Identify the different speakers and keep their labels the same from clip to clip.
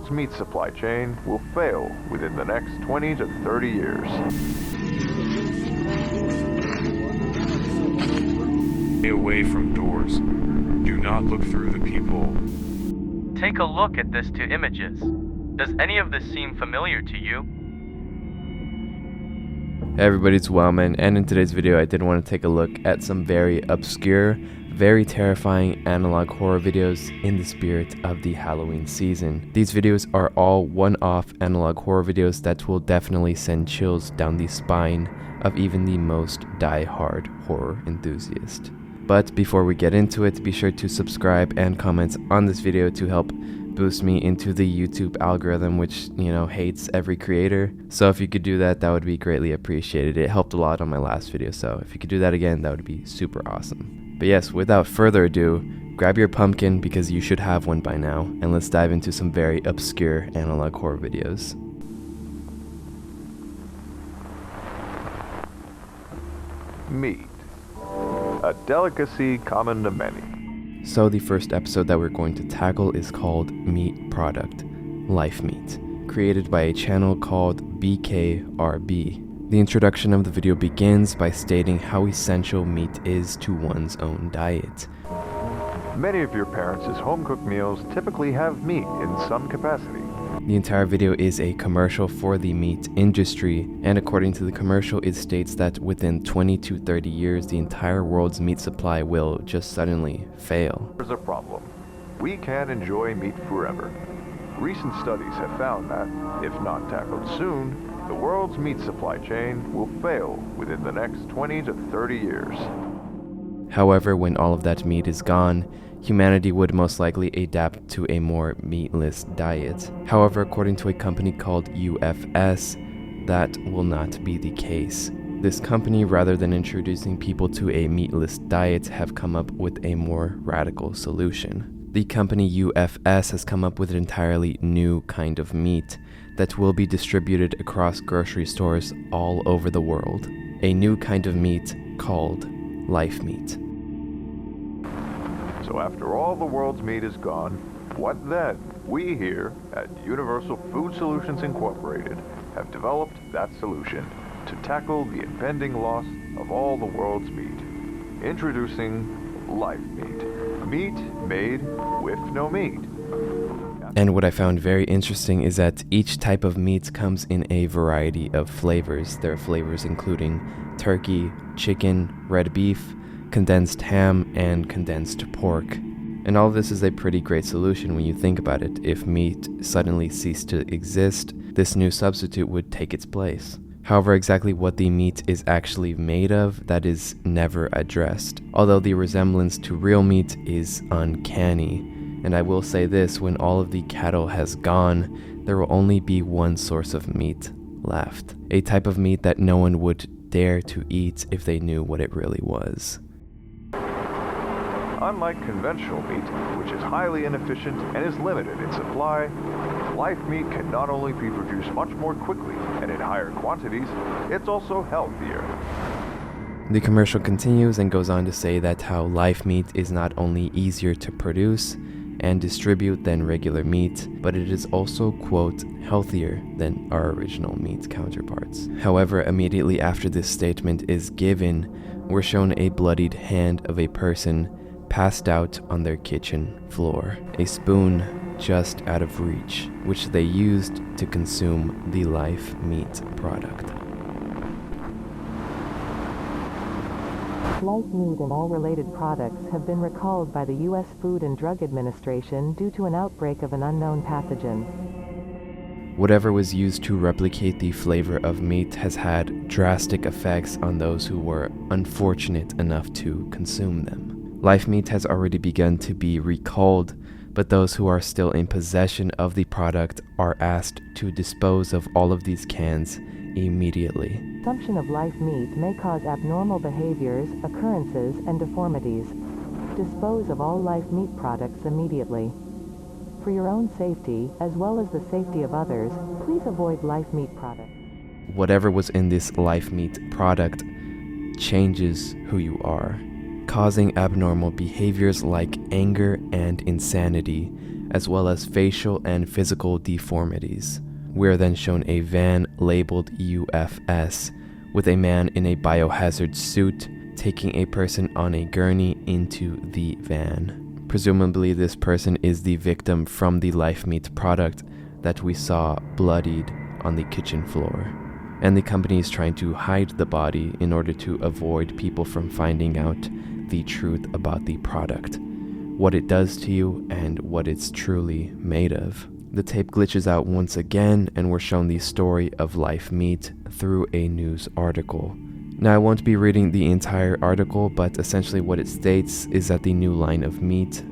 Speaker 1: world's meat supply chain will fail within the next 20 to 30 years.
Speaker 2: Stay away from doors. Do not look through the peephole.
Speaker 3: Take a look at this two images. Does any of this seem familiar to you?
Speaker 4: Hey everybody, it's Wowman, and in today's video I did want to take a look at some very obscure, very terrifying analog horror videos in the spirit of the Halloween season. These videos are all one-off analog horror videos that will definitely send chills down the spine of even the most die-hard horror enthusiast. But before we get into it, be sure to subscribe and comment on this video to help boost me into the YouTube algorithm, which, hates every creator. So if you could do that, that would be greatly appreciated. It helped a lot on my last video, so if you could do that again, that would be super awesome. But yes, without further ado, grab your pumpkin because you should have one by now, and let's dive into some very obscure analog horror videos.
Speaker 1: Meat. A delicacy common to many.
Speaker 4: So the first episode that we're going to tackle is called Meat Product, Life Meat, created by a channel called BKRB. The introduction of the video begins by stating how essential meat is to one's own diet.
Speaker 1: Many of your parents' home-cooked meals typically have meat in some capacity.
Speaker 4: The entire video is a commercial for the meat industry, and according to the commercial, it states that within 20 to 30 years, the entire world's meat supply will just suddenly fail.
Speaker 1: There's a problem. We can't enjoy meat forever. Recent studies have found that, if not tackled soon, the world's meat supply chain will fail within the next 20 to 30 years.
Speaker 4: However, when all of that meat is gone, humanity would most likely adapt to a more meatless diet. However, according to a company called UFS, that will not be the case. This company, rather than introducing people to a meatless diet, have come up with a more radical solution. The company UFS has come up with an entirely new kind of meat that will be distributed across grocery stores all over the world. A new kind of meat called life meat.
Speaker 1: So after all the world's meat is gone, what then? We here at Universal Food Solutions Incorporated have developed that solution to tackle the impending loss of all the world's meat. Introducing life meat. Meat made with no meat.
Speaker 4: And what I found very interesting is that each type of meat comes in a variety of flavors. There are flavors including turkey, chicken, red beef, condensed ham, and condensed pork. And all of this is a pretty great solution when you think about it. If meat suddenly ceased to exist, this new substitute would take its place. However, exactly what the meat is actually made of, that is never addressed. Although the resemblance to real meat is uncanny. And I will say this, when all of the cattle has gone, there will only be one source of meat left. A type of meat that no one would dare to eat if they knew what it really was.
Speaker 1: Unlike conventional meat, which is highly inefficient and is limited in supply, life meat can not only be produced much more quickly and in higher quantities, it's also healthier.
Speaker 4: The commercial continues and goes on to say that how life meat is not only easier to produce and distribute than regular meat, but it is also, quote, healthier than our original meat counterparts. However, immediately after this statement is given, we're shown a bloodied hand of a person passed out on their kitchen floor, a spoon just out of reach, which they used to consume the life meat product.
Speaker 5: Life meat and all related products have been recalled by the U.S. Food and Drug Administration due to an outbreak of an unknown pathogen.
Speaker 4: Whatever was used to replicate the flavor of meat has had drastic effects on those who were unfortunate enough to consume them. Life meat has already begun to be recalled, but those who are still in possession of the product are asked to dispose of all of these cans immediately.
Speaker 5: Consumption of life meat may cause abnormal behaviors, occurrences, and deformities. Dispose of all life meat products immediately. For your own safety, as well as the safety of others, please avoid life meat products.
Speaker 4: Whatever was in this life meat product changes who you are, causing abnormal behaviors like anger and insanity, as well as facial and physical deformities. We are then shown a van labeled UFS, with a man in a biohazard suit taking a person on a gurney into the van. Presumably this person is the victim from the life meat product that we saw bloodied on the kitchen floor. And the company is trying to hide the body in order to avoid people from finding out the truth about the product, what it does to you, and what it's truly made of. The tape glitches out once again, and we're shown the story of life meat through a news article. Now, I won't be reading the entire article, but essentially what it states is that the new line of meat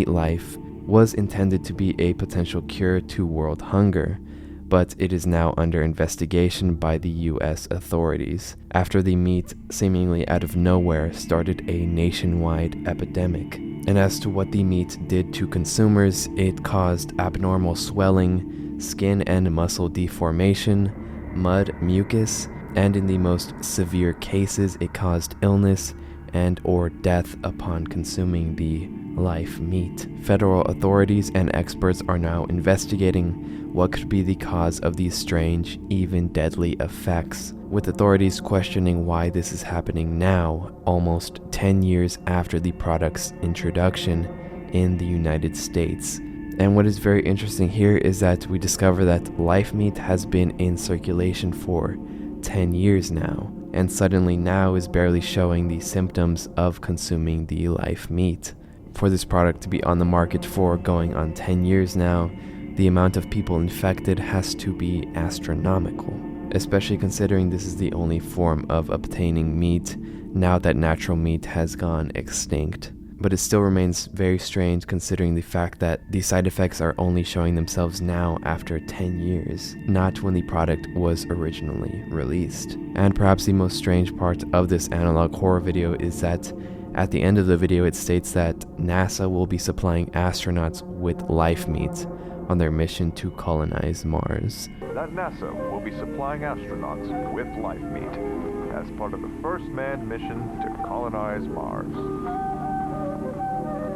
Speaker 4: Life, was intended to be a potential cure to world hunger, but it is now under investigation by the US authorities after the meat, seemingly out of nowhere, started a nationwide epidemic. And as to what the meat did to consumers, it caused abnormal swelling, skin and muscle deformation, mud, mucus, and in the most severe cases, it caused illness and or death upon consuming the live meat. Federal authorities and experts are now investigating what could be the cause of these strange, even deadly effects, with authorities questioning why this is happening now, almost 10 years after the product's introduction in the United States. And what is very interesting here is that we discover that live meat has been in circulation for 10 years now, and suddenly now is barely showing the symptoms of consuming the live meat. For this product to be on the market for going on 10 years now, the amount of people infected has to be astronomical, especially considering this is the only form of obtaining meat now that natural meat has gone extinct. But it still remains very strange considering the fact that the side effects are only showing themselves now after 10 years, not when the product was originally released. And perhaps the most strange part of this analog horror video is that at the end of the video it states that NASA will be supplying astronauts with live meat on their mission to colonize Mars.
Speaker 1: That NASA will be supplying astronauts with live meat as part of the first manned mission to colonize Mars.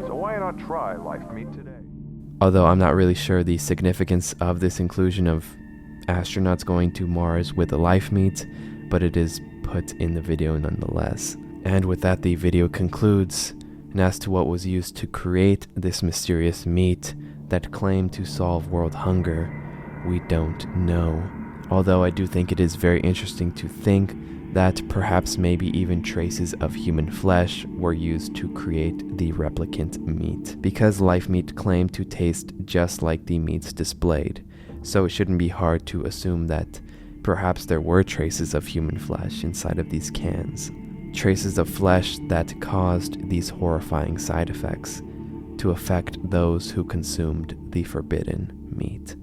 Speaker 1: So why not try live meat today?
Speaker 4: Although I'm not really sure the significance of this inclusion of astronauts going to Mars with live meat, but it is put in the video nonetheless. And with that, the video concludes, and as to what was used to create this mysterious meat that claimed to solve world hunger, we don't know. Although I do think it is very interesting to think that perhaps maybe even traces of human flesh were used to create the replicant meat, because live meat claimed to taste just like the meats displayed, so it shouldn't be hard to assume that perhaps there were traces of human flesh inside of these cans. Traces of flesh that caused these horrifying side effects to affect those who consumed the forbidden meat.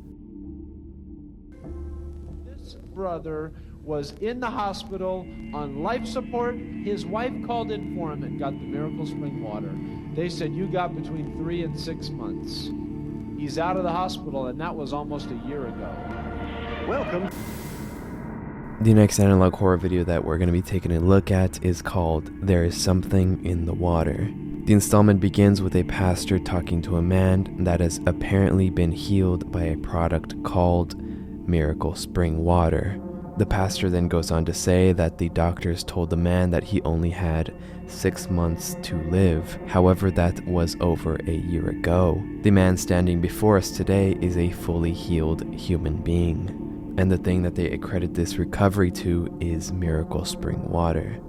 Speaker 6: This brother was in the hospital on life support. His wife called in for him and got the Miracle Spring water. They said, you got between 3 and 6 months. He's out of the hospital, and that was almost a year ago. Welcome.
Speaker 4: The next analog horror video that we're going to be taking a look at is called There Is Something in the Water. The installment begins with a pastor talking to a man that has apparently been healed by a product called Miracle Spring Water. The pastor then goes on to say that the doctors told the man that he only had 6 months to live. However, that was over a year ago. The man standing before us today is a fully healed human being, and the thing that they accredit this recovery to is Miracle Spring Water.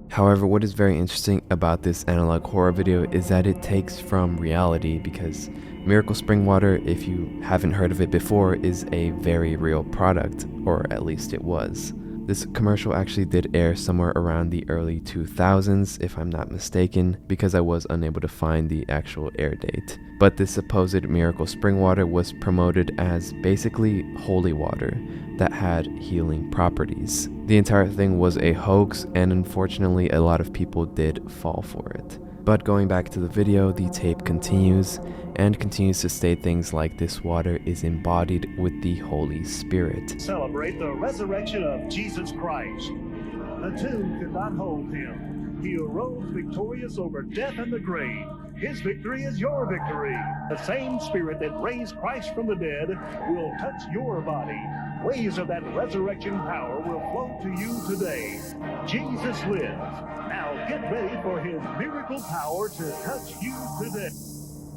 Speaker 4: However, what is very interesting about this analog horror video is that it takes from reality, because Miracle Spring Water, if you haven't heard of it before, is a very real product, or at least it was. This commercial actually did air somewhere around the early 2000s, if I'm not mistaken, because I was unable to find the actual air date. But this supposed Miracle Spring Water was promoted as basically holy water that had healing properties. The entire thing was a hoax, and unfortunately a lot of people did fall for it. But going back to the video, the tape continues and continues to state things like this water is embodied with the Holy Spirit.
Speaker 7: Celebrate the resurrection of Jesus Christ. The tomb could not hold him. He arose victorious over death and the grave. His victory is your victory. The same Spirit that raised Christ from the dead will touch your body. Waves of that resurrection power will flow to you today. Jesus lives. Now get ready for His miracle power to touch you today.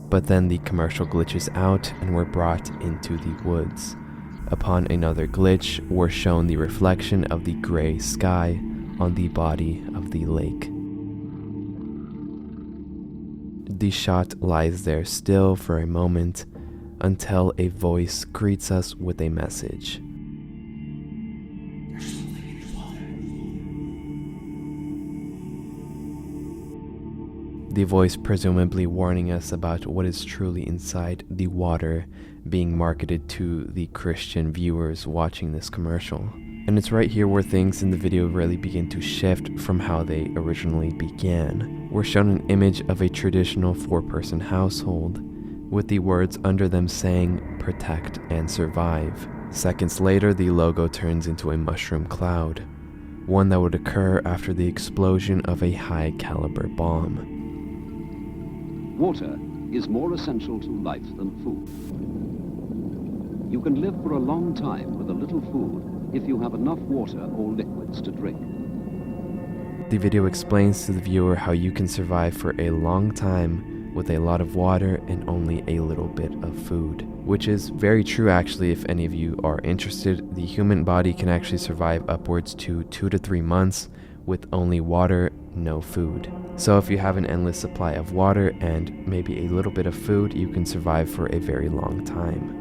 Speaker 4: But then the commercial glitches out and we're brought into the woods. Upon another glitch, we're shown the reflection of the gray sky on the body of the lake. The shot lies there still for a moment until a voice greets us with a message. The voice presumably warning us about what is truly inside the water being marketed to the Christian viewers watching this commercial. And it's right here where things in the video really begin to shift from how they originally began. We're shown an image of a traditional 4-person household with the words under them saying, "Protect and survive." Seconds later, the logo turns into a mushroom cloud, one that would occur after the explosion of a high-caliber bomb.
Speaker 8: Water is more essential to life than food. You can live for a long time with a little food if you have enough water or liquids to drink.
Speaker 4: The video explains to the viewer how you can survive for a long time with a lot of water and only a little bit of food. Which is very true actually. If any of you are interested, the human body can actually survive upwards to 2 to 3 months with only water, no food. So if you have an endless supply of water and maybe a little bit of food, you can survive for a very long time.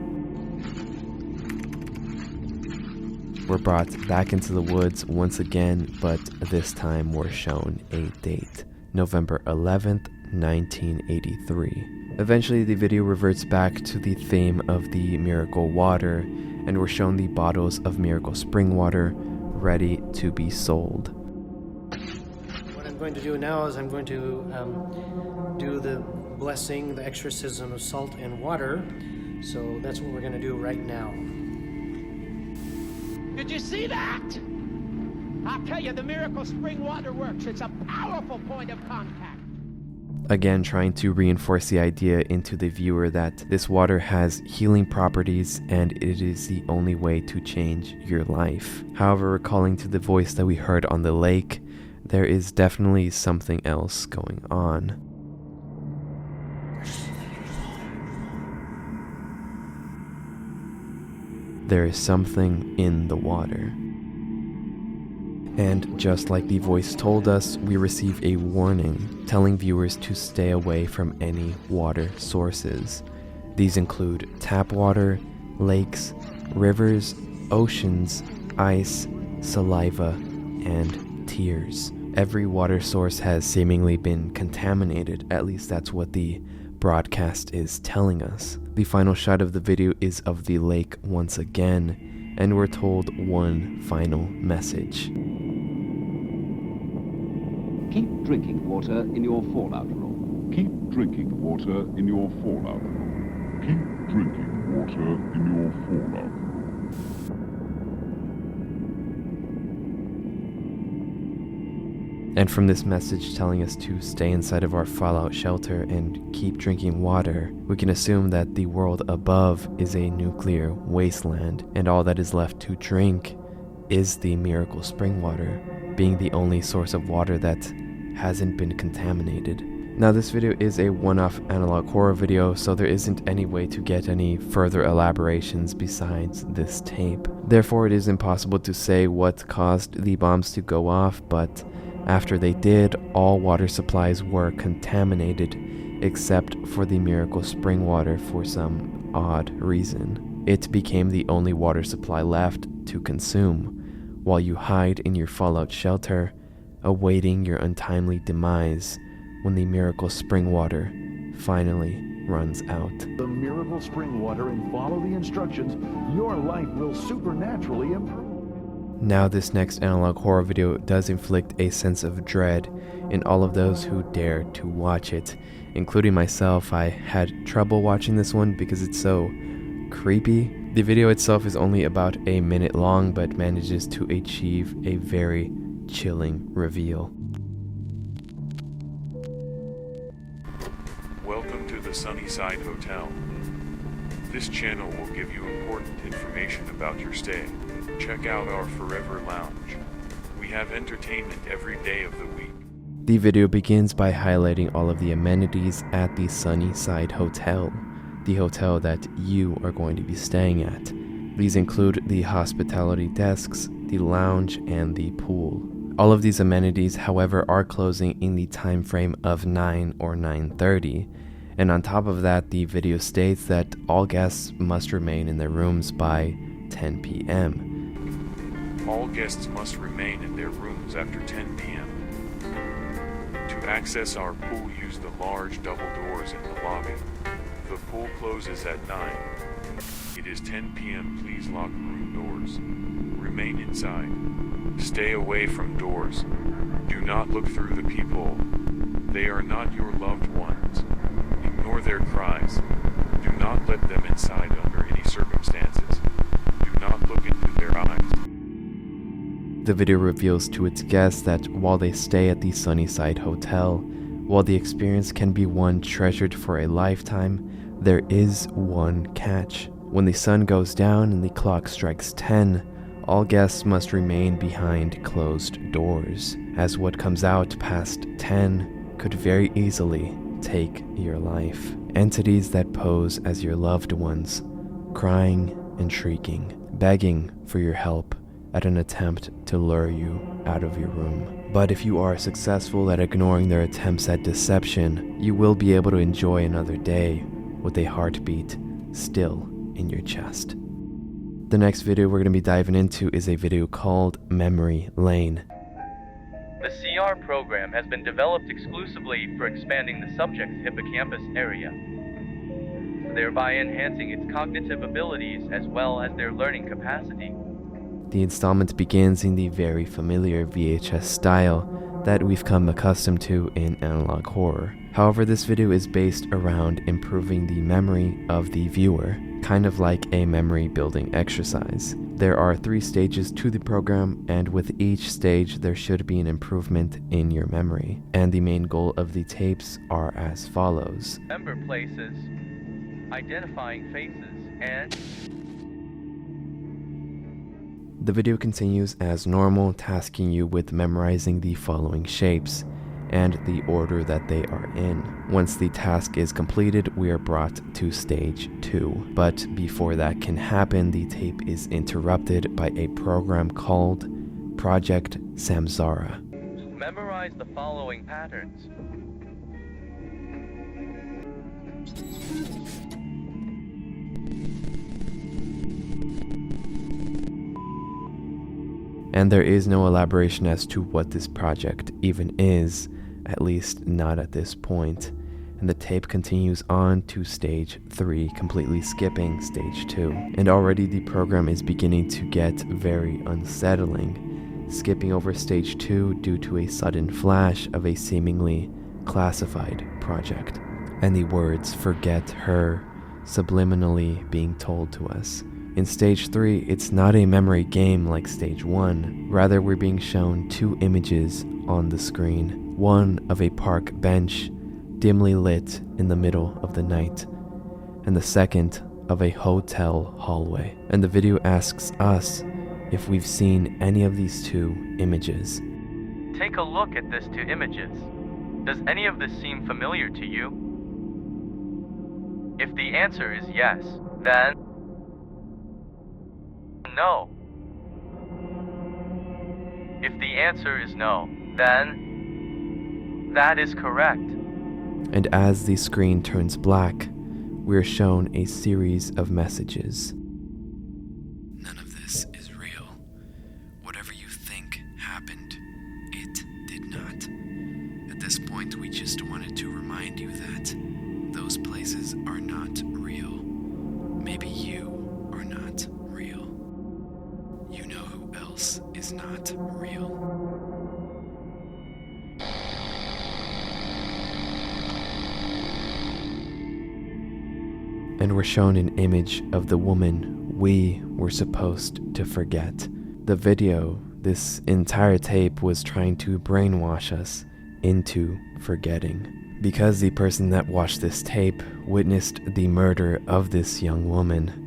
Speaker 4: We're brought back into the woods once again, but this time we're shown a date, November 11th, 1983. Eventually the video reverts back to the theme of the miracle water, and we're shown the bottles of miracle spring water ready to be sold.
Speaker 9: What I'm going to do now is I'm going to do the blessing, the exorcism of salt and water. So that's what we're going to do right now.
Speaker 10: Did you see that? I'll tell you, the miracle spring water works. It's a powerful point of contact.
Speaker 4: Again, trying to reinforce the idea into the viewer that this water has healing properties and it is the only way to change your life. However, recalling to the voice that we heard on the lake, there is definitely something else going on. There is something in the water. And just like the voice told us, we receive a warning telling viewers to stay away from any water sources. These include tap water, lakes, rivers, oceans, ice, saliva, and tears. Every water source has seemingly been contaminated, at least that's what the broadcast is telling us. The final shot of the video is of the lake once again, and we're told one final message.
Speaker 8: Keep drinking water in your fallout room.
Speaker 11: Keep drinking water in your fallout room. Keep drinking water in your fallout room.
Speaker 4: And from this message telling us to stay inside of our fallout shelter and keep drinking water, we can assume that the world above is a nuclear wasteland, and all that is left to drink is the miracle spring water, being the only source of water that hasn't been contaminated. Now this video is a one-off analog horror video, so there isn't any way to get any further elaborations besides this tape. Therefore it is impossible to say what caused the bombs to go off, but after they did, all water supplies were contaminated except for the miracle spring water for some odd reason. It became the only water supply left to consume, while you hide in your fallout shelter, awaiting your untimely demise when the miracle spring water finally runs out.
Speaker 12: The miracle spring water, and follow the instructions, your life will supernaturally improve.
Speaker 4: Now this next analog horror video does inflict a sense of dread in all of those who dare to watch it, including myself. I had trouble watching this one because it's so creepy. The video itself is only about a minute long, but manages to achieve a very chilling reveal.
Speaker 2: the Sunnyside Hotel. This channel will give you important information about your stay. Check out our Forever Lounge. We have entertainment every day of the week.
Speaker 4: The video begins by highlighting all of the amenities at the Sunnyside Hotel, the hotel that you are going to be staying at. These include the hospitality desks, the lounge, and the pool. All of these amenities, however, are closing in the time frame of 9 or 9:30. And on top of that, the video states that all guests must remain in their rooms by 10 p.m.
Speaker 2: All guests must remain in their rooms after 10 p.m. To access our pool, use the large double doors in the lobby. The pool closes at 9. It is 10 p.m. Please lock room doors. Remain inside. Stay away from doors. Do not look through the people. They are not your loved ones. Ignore their cries. Do not let them inside under any circumstances. Do not look into their eyes.
Speaker 4: The video reveals to its guests that while they stay at the Sunnyside Hotel, while the experience can be one treasured for a lifetime, there is one catch. When the sun goes down and the clock strikes 10, all guests must remain behind closed doors, as what comes out past 10 could very easily take your life. Entities that pose as your loved ones, crying and shrieking, begging for your help at an attempt to lure you out of your room. But if you are successful at ignoring their attempts at deception, you will be able to enjoy another day with a heartbeat still in your chest. The next video we're going to be diving into is a video called Memory Lane.
Speaker 3: The CR program has been developed exclusively for expanding the subject's hippocampus area, thereby enhancing its cognitive abilities as well as their learning capacity.
Speaker 4: The installment begins in the very familiar VHS style that we've come accustomed to in analog horror. However, this video is based around improving the memory of the viewer, kind of like a memory building exercise. There are 3 stages to the program, and with each stage there should be an improvement in your memory. And the main goal of the tapes are as follows.
Speaker 3: Remember places, identifying faces, and...
Speaker 4: The video continues as normal, tasking you with memorizing the following shapes and the order that they are in. Once the task is completed, we are brought to stage 2. But before that can happen, the tape is interrupted by a program called Project Samsara.
Speaker 3: Memorize the following patterns.
Speaker 4: And there is no elaboration as to what this project even is, at least not at this point. And the tape continues on to stage 3, completely skipping stage 2. And already the program is beginning to get very unsettling, skipping over stage 2 due to a sudden flash of a seemingly classified project, and the words "forget her" subliminally being told to us. In stage 3, it's not a memory game like stage 1, rather we're being shown 2 images on the screen. One of a park bench, dimly lit in the middle of the night, and the second of a hotel hallway. And the video asks us if we've seen any of these 2 images.
Speaker 3: Take a look at these 2 images. Does any of this seem familiar to you? If the answer is yes, then no. If the answer is no, then that is correct.
Speaker 4: And as the screen turns black, we're shown a series of messages. None of this is real. Whatever you think happened, it did not. At this point, we just wanted to remind you that those places are not real. Maybe you are not real. You know who else is not real. And we're shown an image of the woman we were supposed to forget. The video, this entire tape, was trying to brainwash us into forgetting. because the person that watched this tape witnessed the murder of this young woman.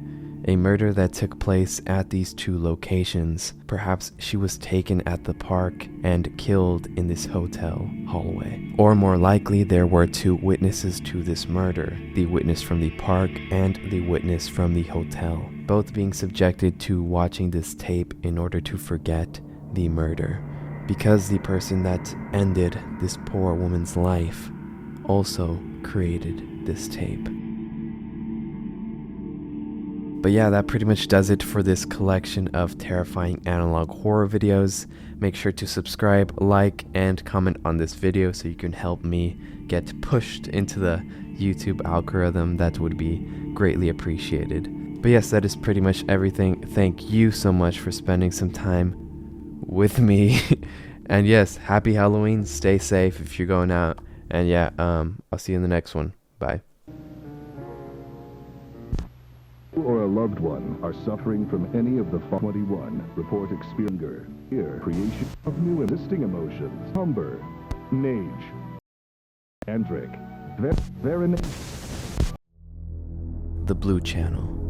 Speaker 4: A murder that took place at these two locations. Perhaps she was taken at the park and killed in this hotel hallway. Or more likely, there were two witnesses to this murder, the witness from the park and the witness from the hotel, both being subjected to watching this tape in order to forget the murder. Because the person that ended this poor woman's life also created this tape. But yeah, that pretty much does it for this collection of terrifying analog horror videos. Make sure to subscribe, like, and comment on this video so you can help me get pushed into the YouTube algorithm. That would be greatly appreciated. But yes, that is pretty much everything. Thank you so much for spending some time with me. And yes, happy Halloween. Stay safe if you're going out. And yeah, I'll see you in the next one. Bye.
Speaker 11: Or a loved one are suffering from any of the 21 report experience here creation of new existing emotions. Humber, Nage, Andric, Verin.
Speaker 4: The Blue Channel.